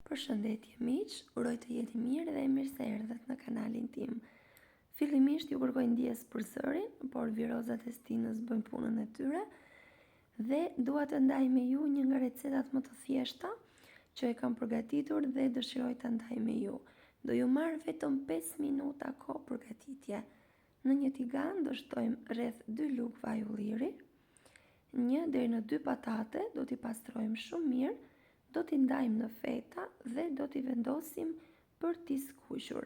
Përshëndetje miq, uroj të jeni mirë dhe mirë se erdhët në kanalin tim. Fillimisht ju kërkoj ndjes për zërin, por virozat e stinës bëjnë punën e tyre dhe dua të ndaj me ju një nga recetat më të thjeshta që e kam përgatitur dhe dëshiroj të ndaj me ju. Do ju marr vetëm 5 minuta kohë përgatitje. Në një tigan do shtojmë rreth 2 lugë vaj ulliri, 1 deri në 2 patate, do t'i pastrojmë shumë mirë, do t'i ndajmë në feta dhe do t'i vendosim për t'i skuqur.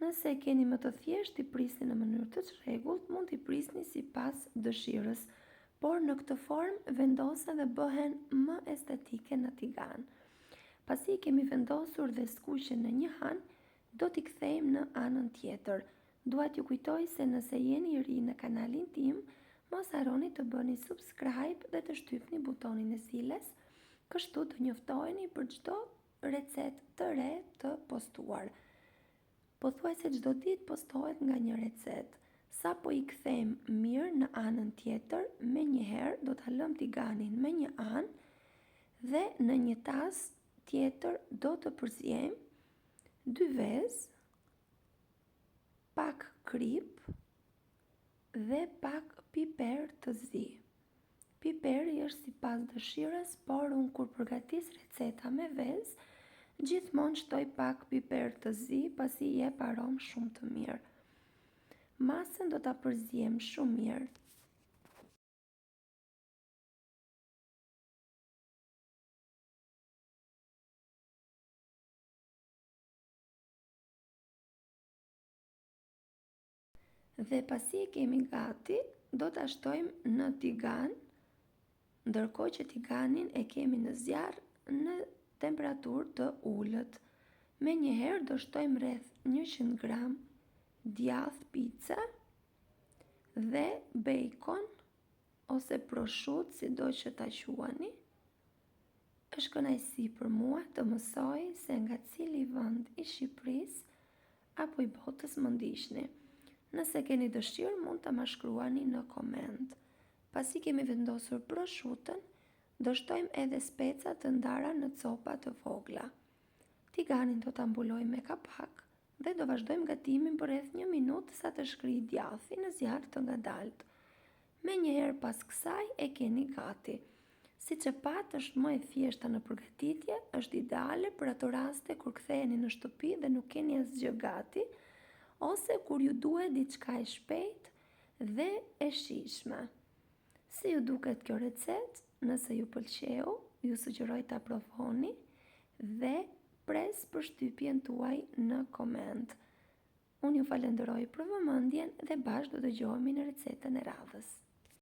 Nëse keni më të thjesht t'i prisni në mënyrë të çrregullt, mund t'i prisni sipas dëshirës, por në këtë formë vendosen dhe bëhen më estetike në tigan. Pasi i kemi vendosur dhe skuqen në një han, do t'i kthejmë në anën tjetër. Dua t'ju kujtoj se nëse jeni i ri në kanalin tim, mos harroni të bëni subscribe dhe të shtypni butonin e ziles, kështu të njoftoheni për çdo recetë të re të postuar. Pothuajse çdo ditë postohet nga një recetë. Sa po i kthejmë mirë në anën tjetër, menjëherë do ta lëm tiganin me një anë dhe në një tas tjetër do të përziejmë 2 vezë, pak krip dhe pak piper të zi. Piperi është sipas dëshirës, por unë kur përgatis receta me vezë, gjithmonë shtoj pak piper të zi pasi i jep aromë shumë të mirë. Masën do ta përzijem shumë mirë. Dhe pasi e kemi gati, do ta shtojmë në tigan, ndërkohë që tiganin e kemi në zjarr në temperaturë të ulët. Menjëherë do shtojmë rreth 100 gram djath pice dhe bacon ose prosciutto, sido që ta quani. Është kënaqësi për mua të mësoj se nga cili vend i Shqipërisë apo i botës më ndiqni. Nëse keni dëshirë, mund ta më shkruani në koment. Pasi kemi vendosur prosciutton, do shtojmë edhe speca të ndara në copa të vogla. Tiganin do ta mbulojmë me kapak dhe do vazhdojmë gatimin për rreth 1 minutë sa të shkrijë djathi në zjarr të ngadalt. Menjëherë pas kësaj e keni gati. Siç e pat, është më e thjeshta në përgatitje, është ideale për ato raste kur ktheheni në shtëpi dhe nuk keni asgjë gati, ose kur ju duhet diçka e shpejtë dhe e shijshme. Si ju duket kjo recetë? Nëse ju pëlqeu, ju sugjeroj ta provoni dhe pres përshtypjen tuaj në koment. Unë ju falenderoj për vëmendjen dhe bashkë do dëgjohemi në recetën e radhës.